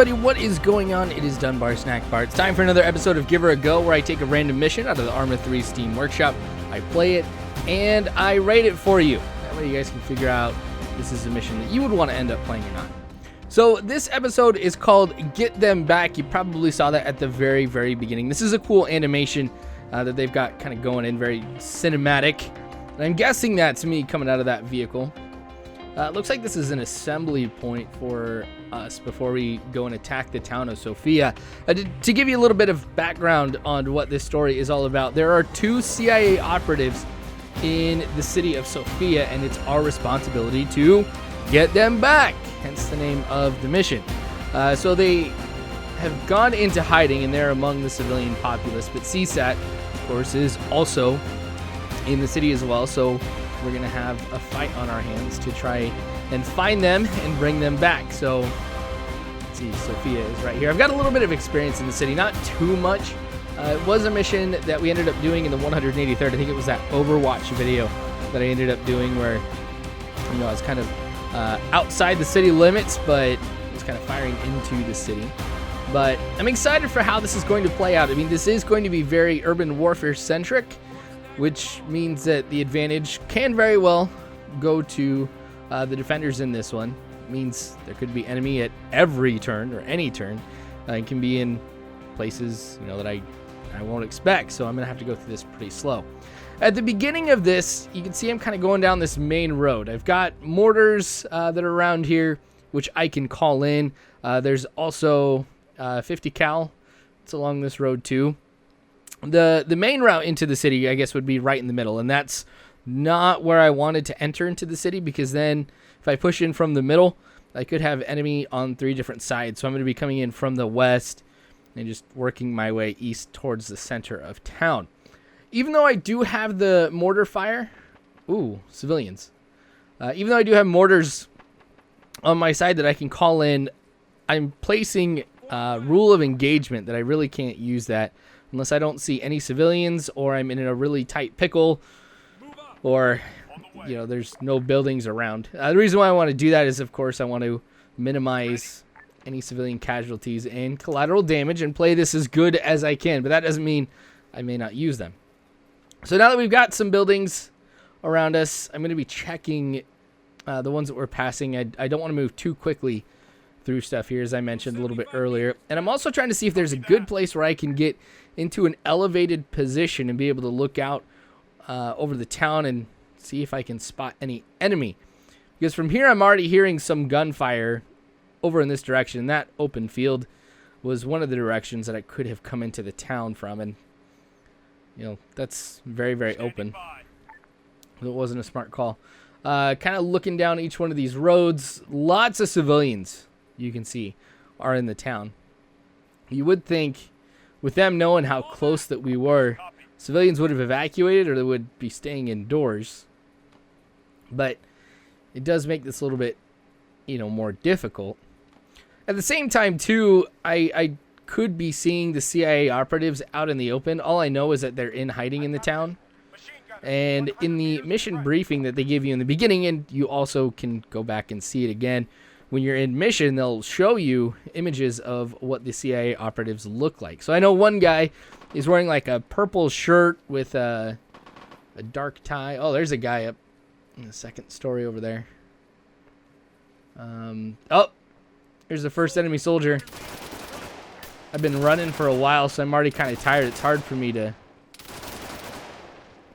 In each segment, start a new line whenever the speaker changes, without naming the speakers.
everybody, what is going on? It is Dunbar Snackbar. It's time for another episode of Give Her a Go, where I take a random mission out of the ARMA 3 Steam Workshop, I play it, and I rate it for you. That way you guys can figure out if this is a mission that you would want to end up playing or not. So this episode is called Get Them Back. You probably saw that at the very, very beginning. This is a cool animation that they've got kind of going in, very cinematic. And I'm guessing that's me coming out of that vehicle. It looks like this is an assembly point for us before we go and attack the town of Sofia. To give you a little bit of background on what this story is all about, there are 2 CIA operatives in the city of Sofia, and it's our responsibility to get them back, hence the name of the mission. So they have gone into hiding, and they're among the civilian populace, but CSAT, of course, is also in the city as well, so we're going to have a fight on our hands to try and find them and bring them back. So, let's see, Sofia is right here. I've got a little bit of experience in the city, not too much. It was a mission that we ended up doing in the 183rd. I think it was that Overwatch video that I ended up doing where, you know, I was kind of outside the city limits, but was kind of firing into the city. But I'm excited for how this is going to play out. I mean, this is going to be very urban warfare centric, which means that the advantage can very well go to the defenders in this one. It means there could be enemy at every turn or any turn. It can be in places, you know, that I won't expect, so I'm gonna have to go through this pretty slow. At the beginning of this, you can see I'm kind of going down this main road. I've got mortars that are around here, which I can call in. There's also 50 cal. It's along this road too. The main route into the city, I guess, would be right in the middle, and that's not where I wanted to enter into the city, because then if I push in from the middle, I could have enemy on 3 different sides. So I'm going to be coming in from the west and just working my way east towards the center of town. Even though I do have the mortar fire, civilians. Even though I do have mortars on my side that I can call in, I'm placing rule of engagement that I really can't use that unless I don't see any civilians, or I'm in a really tight pickle, or, you know, there's no buildings around. The reason why I want to do that is, of course, I want to minimize any civilian casualties and collateral damage and play this as good as I can, but that doesn't mean I may not use them. So now that we've got some buildings around us, I'm going to be checking the ones that we're passing. I don't want to move too quickly through stuff here, as I mentioned a little bit earlier. And I'm also trying to see if there's a good place where I can get into an elevated position and be able to look out over the town and see if I can spot any enemy. Because from here, I'm already hearing some gunfire over in this direction. That open field was one of the directions that I could have come into the town from. And, you know, that's very, very open. It wasn't a smart call. Kind of looking down each one of these roads, lots of civilians, you can see, are in the town. You would think, with them knowing how close that we were, civilians would have evacuated or they would be staying indoors. But it does make this a little bit, you know, more difficult. At the same time, too, I could be seeing the CIA operatives out in the open. All I know is that they're in hiding in the town. And in the mission briefing that they give you in the beginning, and you also can go back and see it again, when you're in mission, they'll show you images of what the CIA operatives look like. So I know one guy is wearing like a purple shirt with a dark tie. Oh, there's a guy up in the second story over there. Oh, there's the first enemy soldier. I've been running for a while, so I'm already kind of tired. It's hard for me to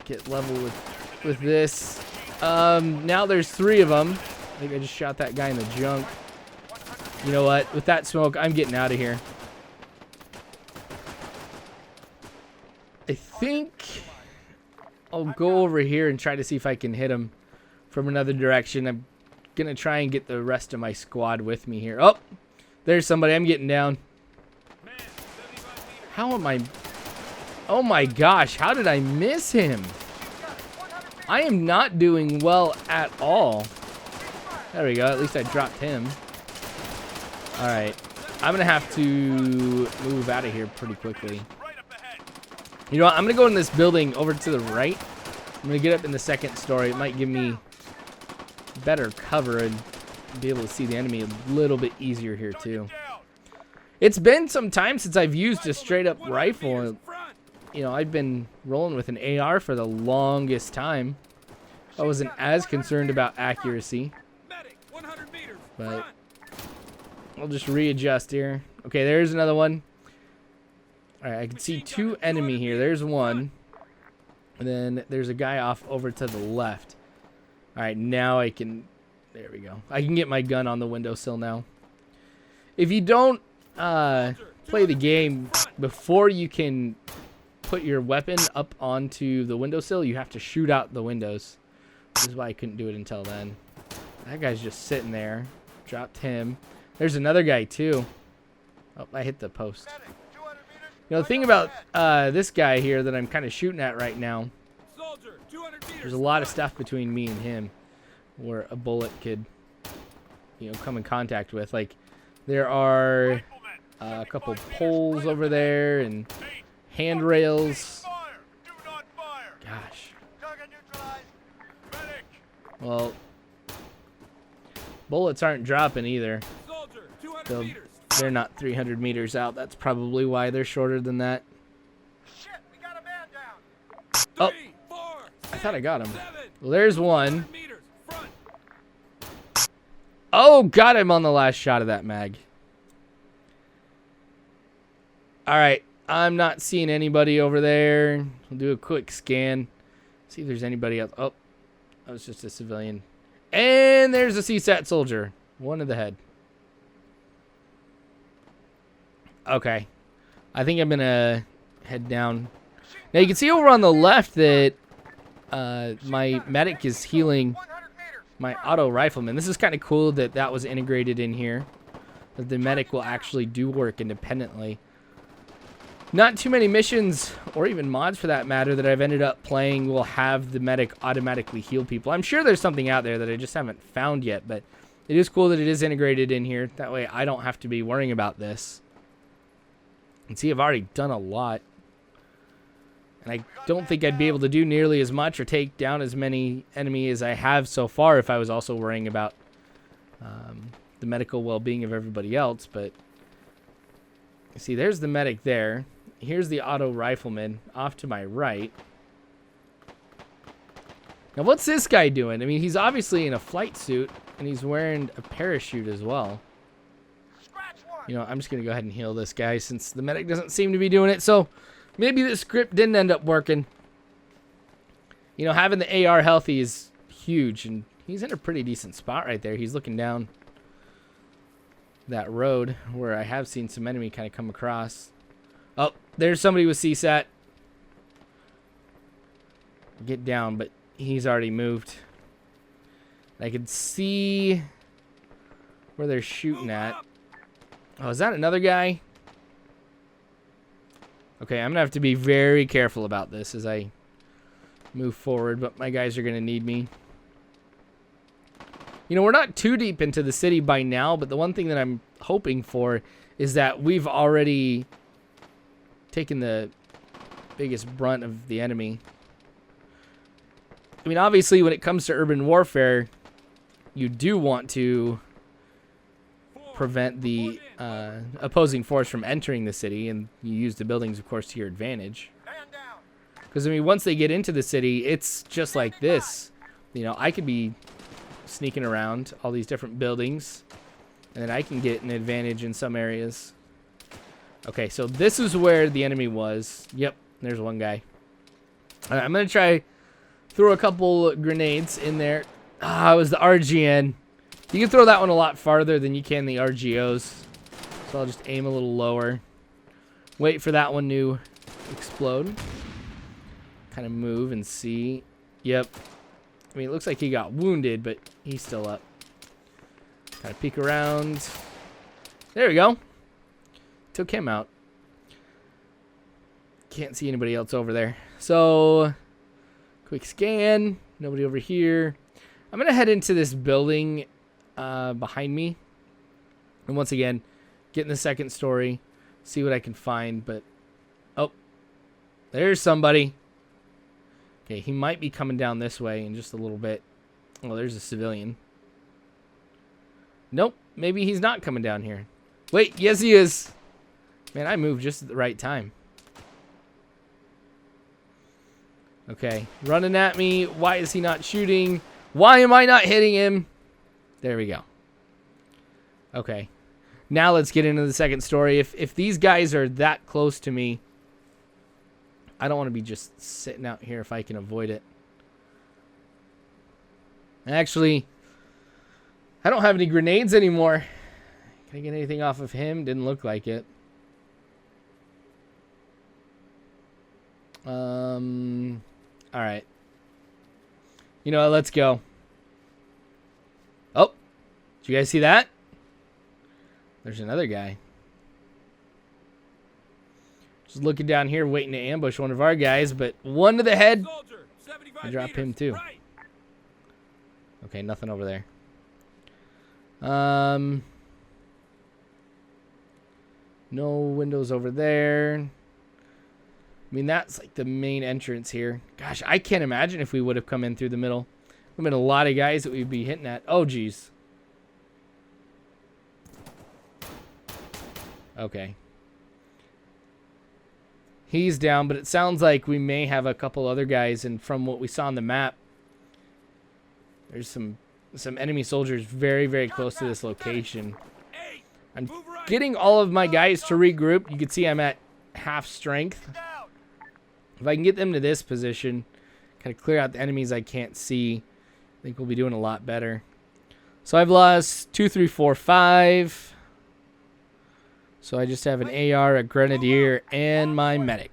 get level with this. Now there's 3 of them. I think I just shot that guy in the junk. You know what? With that smoke, I'm getting out of here. I think I'll go over here and try to see if I can hit him from another direction. I'm going to try and get the rest of my squad with me here. Oh, there's somebody. I'm getting down. How am I... Oh my gosh, how did I miss him? I am not doing well at all. There we go, at least I dropped him. Alright, I'm going to have to move out of here pretty quickly. You know what, I'm going to go in this building over to the right. I'm going to get up in the second story. It might give me better cover and be able to see the enemy a little bit easier here too. It's been some time since I've used a straight up rifle. You know, I've been rolling with an AR for the longest time. I wasn't as concerned about accuracy. But I'll just readjust here. Okay, there's another one. Alright, I can see 2 enemy here. There's one. And then there's a guy off over to the left. Alright, now I can... There we go. I can get my gun on the windowsill now. If you don't play the game before you can put your weapon up onto the windowsill, you have to shoot out the windows. This is why I couldn't do it until then. That guy's just sitting there. Dropped him. There's another guy too. Oh, I hit the post. You know, the thing about this guy here that I'm kind of shooting at right now, there's a lot of stuff between me and him where a bullet could, you know, come in contact with. Like, there are a couple poles over there and handrails. Gosh. Well, bullets aren't dropping either. They're not 300 meters out. That's probably why they're shorter than that. Oh, I thought I got him. Well, there's one. Oh, got him on the last shot of that mag. All right, I'm not seeing anybody over there. We'll do a quick scan. See if there's anybody else. Oh, that was just a civilian. And there's a CSAT soldier. One to the head. Okay. I think I'm going to head down. Now, you can see over on the left that my medic is healing my auto rifleman. This is kind of cool that that was integrated in here. That the medic will actually do work independently. Not too many missions, or even mods for that matter, that I've ended up playing will have the medic automatically heal people. I'm sure there's something out there that I just haven't found yet, but it is cool that it is integrated in here. That way I don't have to be worrying about this. And see, I've already done a lot. And I don't think I'd be able to do nearly as much or take down as many enemies as I have so far if I was also worrying about the medical well-being of everybody else. But see, there's the medic there. Here's the auto rifleman off to my right. Now, what's this guy doing? I mean, he's obviously in a flight suit, and he's wearing a parachute as well. You know, I'm just going to go ahead and heal this guy since the medic doesn't seem to be doing it. So maybe the script didn't end up working. You know, having the AR healthy is huge, and he's in a pretty decent spot right there. He's looking down that road where I have seen some enemy kind of come across. Oh, there's somebody with CSAT. Get down, but he's already moved. I can see where they're shooting at. Oh, is that another guy? Okay, I'm going to have to be very careful about this as I move forward, but my guys are going to need me. You know, we're not too deep into the city by now, but the one thing that I'm hoping for is that we've already taken the biggest brunt of the enemy. I mean, obviously, when it comes to urban warfare, you do want to prevent the opposing force from entering the city, and you use the buildings, of course, to your advantage. Because, I mean, once they get into the city, it's just like this. You know, I could be sneaking around all these different buildings, and then I can get an advantage in some areas. Okay, so this is where the enemy was. Yep, there's one guy. All right, I'm going to try throw a couple grenades in there. Ah, it was the RGN. You can throw that one a lot farther than you can the RGOs. So I'll just aim a little lower. Wait for that one to explode. Kind of move and see. Yep. I mean, it looks like he got wounded, but he's still up. Kind of peek around. There we go. Took him out. Can't see anybody else over there. So, quick scan. Nobody over here. I'm going to head into this building behind me. And once again, get in the second story. See what I can find. But, oh, there's somebody. Okay, he might be coming down this way in just a little bit. Oh, there's a civilian. Nope, maybe he's not coming down here. Wait, yes he is. Man, I moved just at the right time. Okay, running at me. Why is he not shooting? Why am I not hitting him? There we go. Okay. Now let's get into the second story. If these guys are that close to me, I don't want to be just sitting out here if I can avoid it. Actually, I don't have any grenades anymore. Can I get anything off of him? Didn't look like it. All right. You know what? Let's go. Oh, did you guys see that? There's another guy. Just looking down here, waiting to ambush one of our guys, but one to the head. I drop him too. Okay, nothing over there. No windows over there. I mean, that's like the main entrance here. Gosh, I can't imagine if we would have come in through the middle. There would have been a lot of guys that we'd be hitting at. Oh, geez. Okay. He's down, but it sounds like we may have a couple other guys, and from what we saw on the map, there's some enemy soldiers very, very close to this location. I'm getting all of my guys to regroup. You can see I'm at half strength. If I can get them to this position, kind of clear out the enemies I can't see, I think we'll be doing a lot better. So I've lost 2, 3, 4, 5. So I just have an AR, a grenadier, and my medic.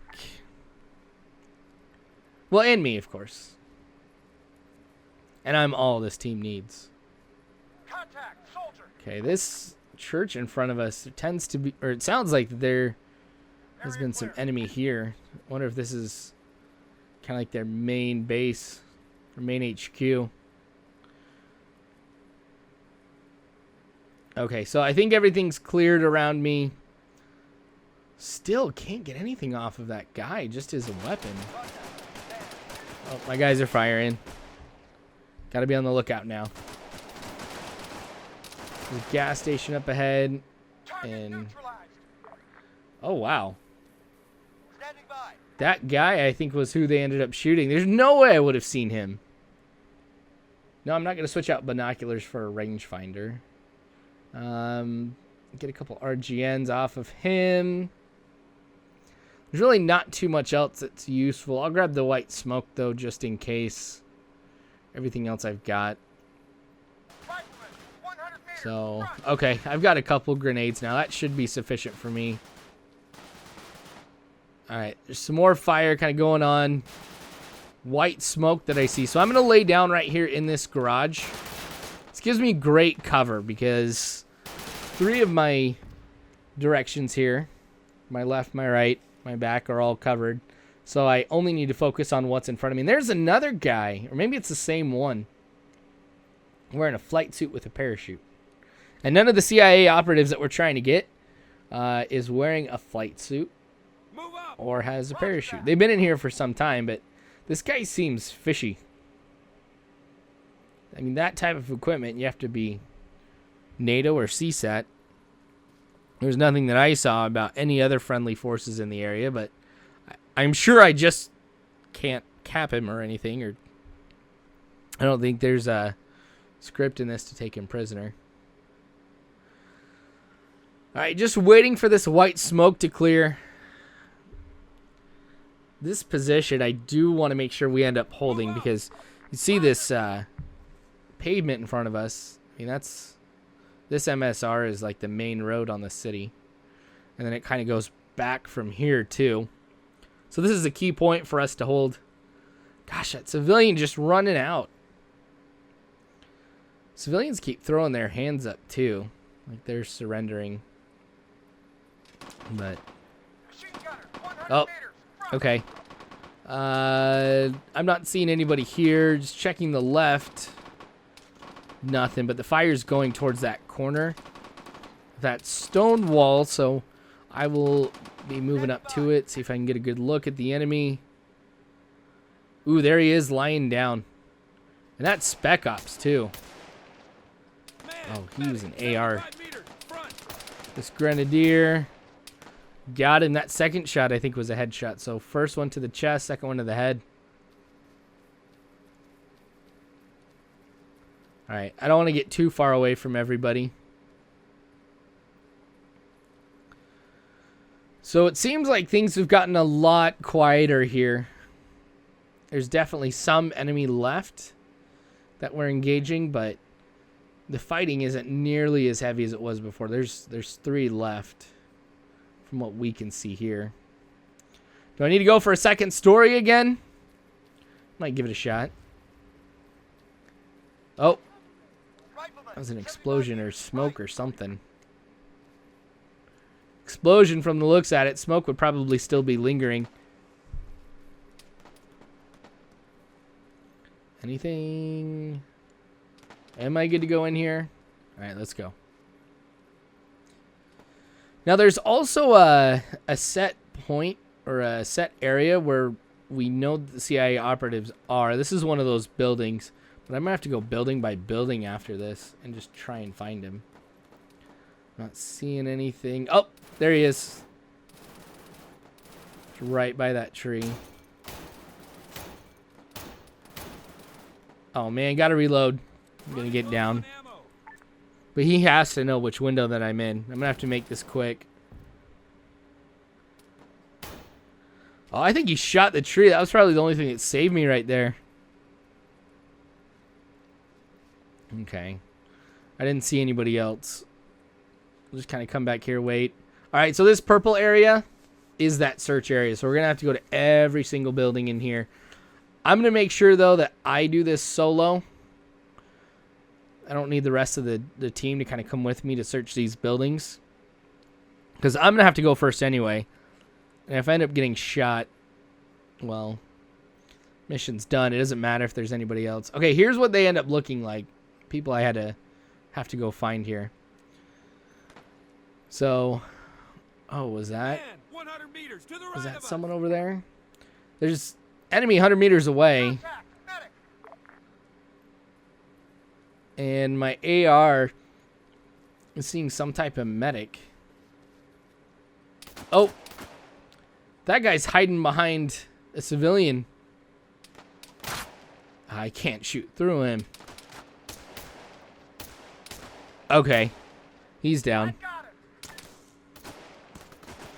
Well, and me, of course. And I'm all this team needs. Okay, this church in front of us tends to be, or it sounds like there has been some enemy here. I wonder if this is kind of like their main base, or main HQ. Okay, so I think everything's cleared around me. Still can't get anything off of that guy, just his weapon. Oh, my guys are firing. Gotta be on the lookout now. There's a gas station up ahead. And oh, wow. That guy, I think, was who they ended up shooting. There's no way I would have seen him. No, I'm not going to switch out binoculars for a rangefinder. Get a couple RGNs off of him. There's really not too much else that's useful. I'll grab the white smoke, though, just in case. Everything else I've got. So, okay, I've got a couple grenades now. That should be sufficient for me. Alright, there's some more fire kind of going on. White smoke that I see. So I'm going to lay down right here in this garage. This gives me great cover because 3 of my directions here, my left, my right, my back, are all covered. So I only need to focus on what's in front of me. And there's another guy, or maybe it's the same one, wearing a flight suit with a parachute. And none of the CIA operatives that we're trying to get is wearing a flight suit or has a parachute. They've been in here for some time, but this guy seems fishy. I mean, that type of equipment, you have to be NATO or CSAT. There's nothing that I saw about any other friendly forces in the area, but I'm sure I just can't cap him or anything, or I don't think there's a script in this to take him prisoner. Alright, just waiting for this white smoke to clear. This position, I do want to make sure we end up holding, because you see this pavement in front of us. I mean, this MSR is like the main road on the city. And then it kind of goes back from here, too. So this is a key point for us to hold. Gosh, that civilian just running out. Civilians keep throwing their hands up, too. Like they're surrendering. But oh, okay. I'm not seeing anybody here. Just checking the left. Nothing, but the fire's going towards that corner. That stone wall, so I will be moving up to it, see if I can get a good look at the enemy. Ooh, there he is lying down. And that's Spec Ops, too. Oh, he was an AR. This Grenadier. Got him. That second shot, I think, was a headshot. So first one to the chest, second one to the head. All right. I don't want to get too far away from everybody. So it seems like things have gotten a lot quieter here. There's definitely some enemy left that we're engaging, but the fighting isn't nearly as heavy as it was before. There's 3 left from what we can see here. Do I need to go for a second story again? Might give it a shot. Oh. That was an explosion or smoke or something. Explosion from the looks at it. Smoke would probably still be lingering. Anything? Am I good to go in here? All right, let's go. Now, there's also a set point or a set area where we know the CIA operatives are. This is one of those buildings, but I'm going to have to go building by building after this and just try and find him. Not seeing anything. Oh, there he is. It's right by that tree. Oh, man, got to reload. I'm going to get down. But he has to know which window that I'm in. I'm going to have to make this quick. Oh, I think he shot the tree. That was probably the only thing that saved me right there. Okay. I didn't see anybody else. We'll just kind of come back here, wait. All right, so this purple area is that search area. So we're going to have to go to every single building in here. I'm going to make sure, though, that I do this solo. I don't need the rest of the team to kind of come with me to search these buildings. Because I'm going to have to go first anyway. And if I end up getting shot, well, mission's done. It doesn't matter if there's anybody else. Okay, here's what they end up looking like. People I have to go find here. So, oh, was that?
100 meters to the right
was that
of us.
someone over there? There's enemy 100 meters away. And my AR is seeing some type of medic. Oh, that guy's hiding behind a civilian. I can't shoot through him. Okay, he's down.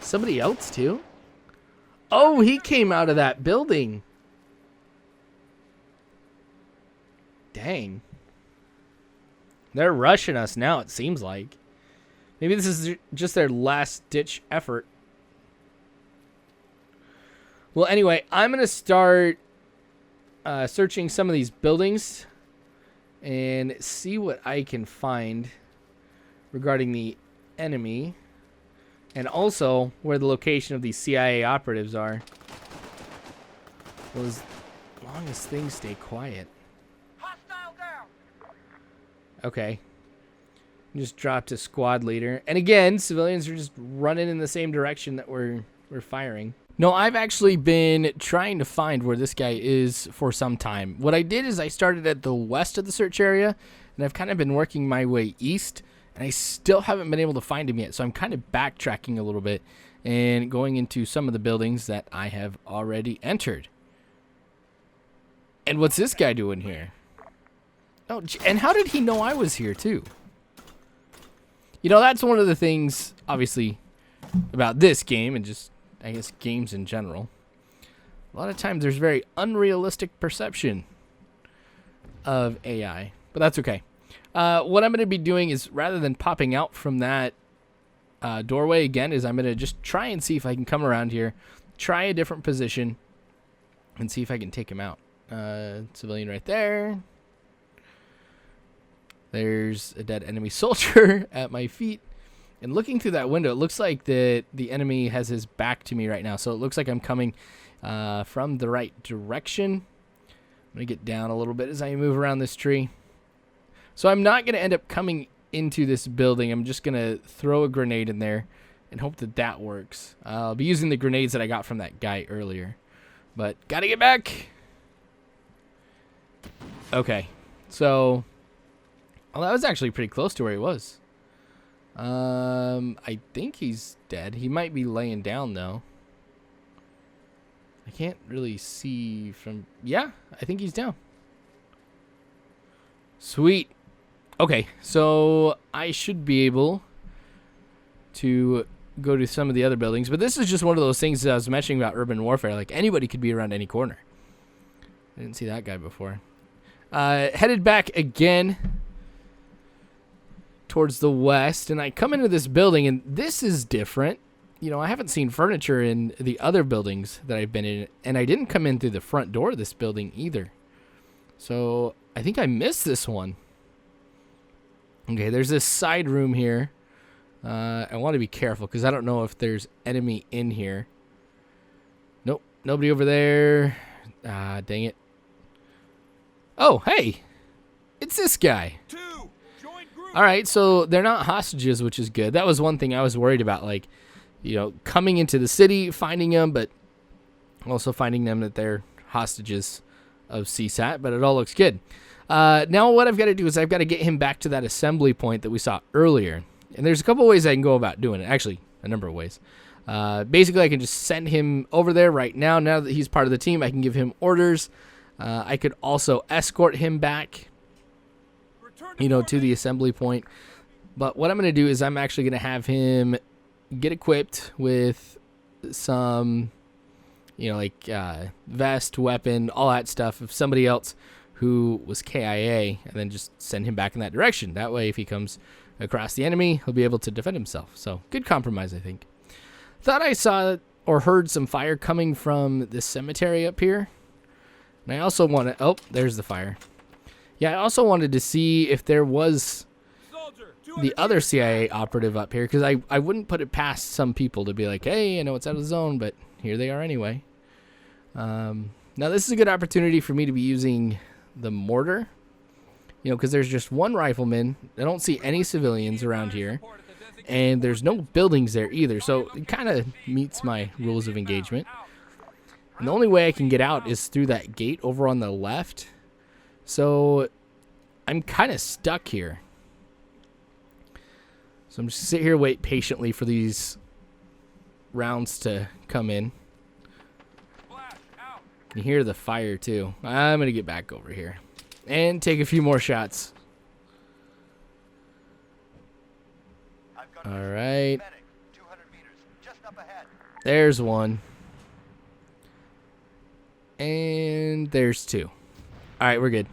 Somebody else too? Oh, he came out of that building. Dang. They're rushing us now, it seems like. Maybe this is just their last-ditch effort. Well, anyway, I'm going to start searching some of these buildings and see what I can find regarding the enemy and also where the location of these CIA operatives are. Well, as long as things stay quiet. Okay. Just dropped a squad leader. And again, civilians are just running in the same direction that we're firing. No, I've actually been trying to find where this guy is for some time. What I did is I started at the west of the search area, and I've kind of been working my way east, and I still haven't been able to find him yet. So I'm kind of backtracking a little bit and going into some of the buildings that I have already entered. And what's this guy doing here? Oh, and how did he know I was here, too? You know, that's one of the things, obviously, about this game and just, I guess, games in general. A lot of times there's very unrealistic perception of AI, but that's okay. What I'm going to be doing is, rather than popping out from that doorway again, is I'm going to just try and see if I can come around here, try a different position, and see if I can take him out. Civilian right there. There's a dead enemy soldier at my feet. And looking through that window, it looks like the enemy has his back to me right now. So it looks like I'm coming from the right direction. I'm going to get down a little bit as I move around this tree. So I'm not going to end up coming into this building. I'm just going to throw a grenade in there and hope that that works. I'll be using the grenades that I got from that guy earlier. But got to get back. Okay. So... well, that was actually pretty close to where he was. I think he's dead. He might be laying down, though. I can't really see from... Yeah, I think he's down. Sweet. Okay, so I should be able to go to some of the other buildings. But this is just one of those things that I was mentioning about urban warfare. Like, anybody could be around any corner. I didn't see that guy before. Headed back again towards the west, and I come into this building, and this is different. You know, I haven't seen furniture in the other buildings that I've been in, and I didn't come in through the front door of this building either. So I think I missed this one. Okay, there's this side room here. I want to be careful because I don't know if there's enemy in here. Nope, nobody over there. Ah, dang it. Oh, hey, it's this guy. All right, so they're not hostages, which is good. That was one thing I was worried about, like, you know, coming into the city, finding them, but also finding them that they're hostages of CSAT, but it all looks good. Now what I've got to do is I've got to get him back to that assembly point that we saw earlier. And there's a couple ways I can go about doing it. Actually, a number of ways. Basically, I can just send him over there right now. Now that he's part of the team, I can give him orders. I could also escort him back, you know, to the assembly point. But what I'm going to do is I'm actually going to have him get equipped with some, you know, like vest, weapon, all that stuff of somebody else who was KIA, and then just send him back in that direction. That way, if he comes across the enemy, he'll be able to defend himself. So, good compromise, I think. Thought I saw or heard some fire coming from this cemetery up here. And I also want to... Oh, there's the fire. Yeah, I also wanted to see if there was the other CIA operative up here, because I wouldn't put it past some people to be like, hey, I know it's out of the zone, but here they are anyway. Now, this is a good opportunity for me to be using the mortar, you know, because there's just one rifleman. I don't see any civilians around here, and there's no buildings there either, so it kind of meets my rules of engagement. And the only way I can get out is through that gate over on the left, so I'm kind of stuck here. So I'm just sit here, wait patiently for these rounds to come in. You hear the fire too. I'm gonna get back over here and take a few more shots. All right. There's one. And there's two. All right, we're good.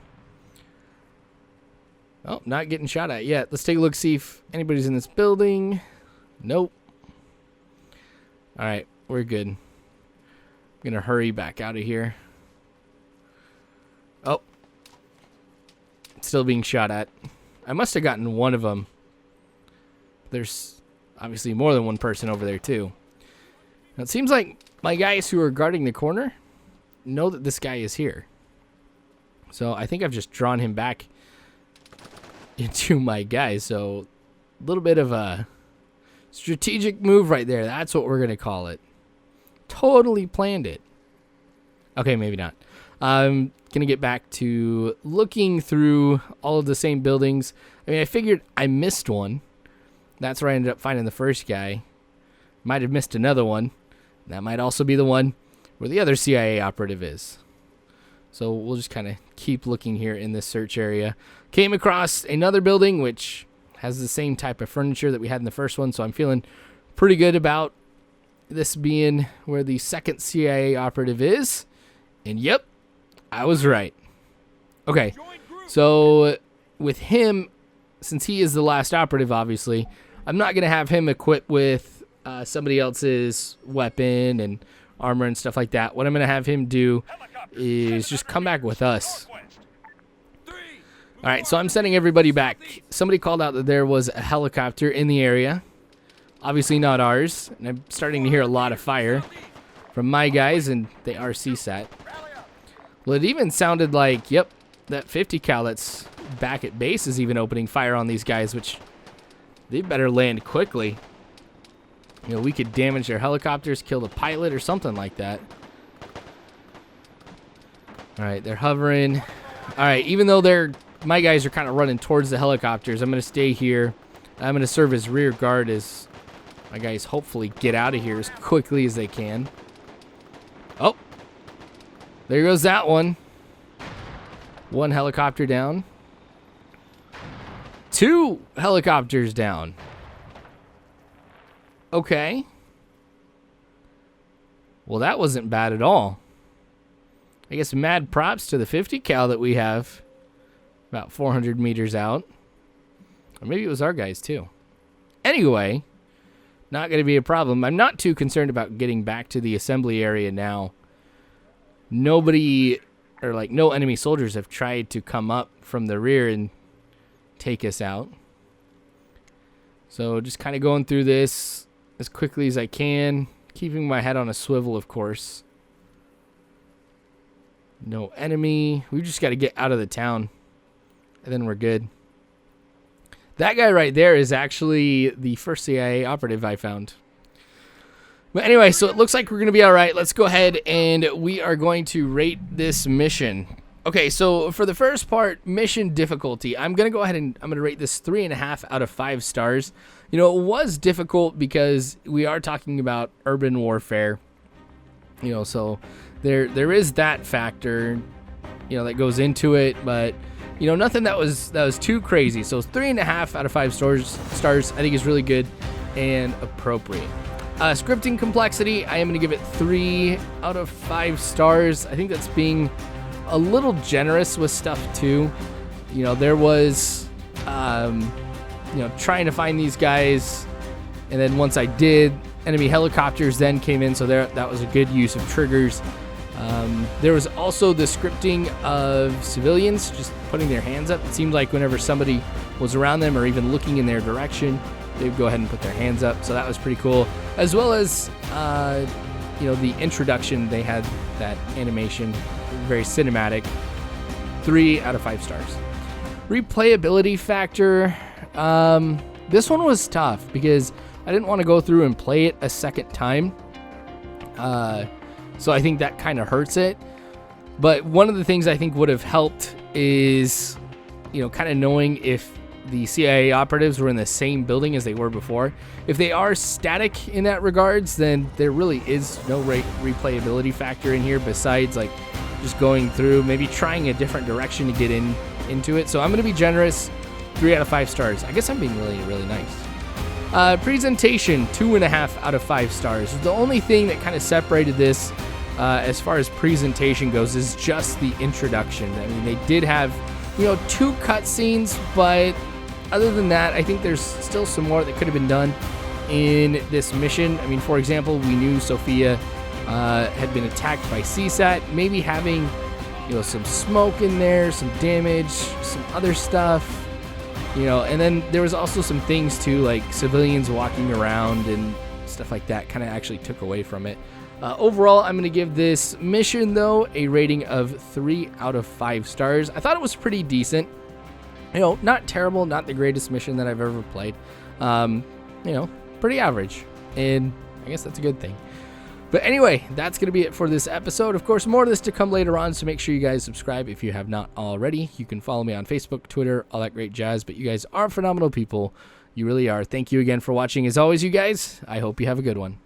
Oh, not getting shot at yet. Let's take a look, see if anybody's in this building. Nope. All right, we're good. I'm going to hurry back out of here. Oh. Still being shot at. I must have gotten one of them. There's obviously more than one person over there, too. Now, it seems like my guys who are guarding the corner know that this guy is here. So I think I've just drawn him back into my guys. So a little bit of a strategic move right there. That's what we're going to call it. Totally planned it. Okay, maybe not. I'm going to get back to looking through all of the same buildings. I mean, I figured I missed one. That's where I ended up finding the first guy. Might have missed another one. That might also be the one where the other CIA operative is. So we'll just kind of keep looking here in this search area. Came across another building which has the same type of furniture that we had in the first one, so I'm feeling pretty good about this being where the second CIA operative is. And yep, I was right. Okay, so with him, since he is the last operative, obviously, I'm not going to have him equipped with somebody else's weapon and armor and stuff like that. What I'm going to have him do is just come back with us. All right, so I'm sending everybody back. Somebody called out that there was a helicopter in the area. Obviously not ours. And I'm starting to hear a lot of fire from my guys, and they are CSAT. Well, it even sounded like, yep, that 50 cal that's back at base is even opening fire on these guys, which they better land quickly. You know, we could damage their helicopters, kill the pilot or something like that. All right, they're hovering. All right, even though my guys are kind of running towards the helicopters, I'm going to stay here I'm going to serve as rear guard as my guys hopefully get out of here as quickly as they can. Oh, there goes that one. One helicopter down. 2 helicopters down. Okay. Well, that wasn't bad at all. I guess mad props to the 50 cal that we have about 400 meters out. Or maybe it was our guys too. Anyway, not going to be a problem. I'm not too concerned about getting back to the assembly area now. Nobody, or like no enemy soldiers have tried to come up from the rear and take us out. So just kind of going through this as quickly as I can. Keeping my head on a swivel, of course. No enemy. We just got to get out of the town. And then we're good. That guy right there is actually the first CIA operative I found. But anyway, so it looks like we're going to be all right. Let's go ahead and we are going to rate this mission. Okay, so for the first part, mission difficulty, I'm going to go ahead and I'm going to rate this 3.5 out of 5 stars. You know, it was difficult because we are talking about urban warfare. You know, so there is that factor, you know, that goes into it, but you know, nothing that was too crazy. So 3.5 out of 5 stars I think is really good and appropriate. Scripting complexity, I am going to give it 3 out of 5 stars. I think that's being a little generous with stuff too. You know, there was, you know, trying to find these guys, and then once I did, enemy helicopters then came in, so that was a good use of triggers. There was also the scripting of civilians just putting their hands up. It seemed like whenever somebody was around them or even looking in their direction, they'd go ahead and put their hands up, so that was pretty cool. As well as, you know, the introduction, they had that animation, very cinematic. 3 out of 5 stars. Replayability factor, this one was tough because I didn't want to go through and play it a second time. So I think that kind of hurts it. But one of the things I think would have helped is, you know, kind of knowing if the CIA operatives were in the same building as they were before. If they are static in that regards, then there really is no replayability factor in here besides like just going through, maybe trying a different direction to get into it. So I'm going to be generous, 3 out of 5 stars. I guess I'm being really, really nice. Presentation, 2.5 out of 5 stars. The only thing that kind of separated this as far as presentation goes is just the introduction. I mean, they did have, you know, 2 cutscenes, but other than that, I think there's still some more that could have been done in this mission. I mean, for example, we knew Sophia had been attacked by CSAT, maybe having, you know, some smoke in there, some damage, some other stuff. You know, and then there was also some things too, like civilians walking around and stuff like that kind of actually took away from it. Overall, I'm going to give this mission, though, a rating of 3 out of 5 stars. I thought it was pretty decent. You know, not terrible, not the greatest mission that I've ever played. You know, pretty average. And I guess that's a good thing. But anyway, that's going to be it for this episode. Of course, more of this to come later on, so make sure you guys subscribe if you have not already. You can follow me on Facebook, Twitter, all that great jazz. But you guys are phenomenal people. You really are. Thank you again for watching. As always, you guys, I hope you have a good one.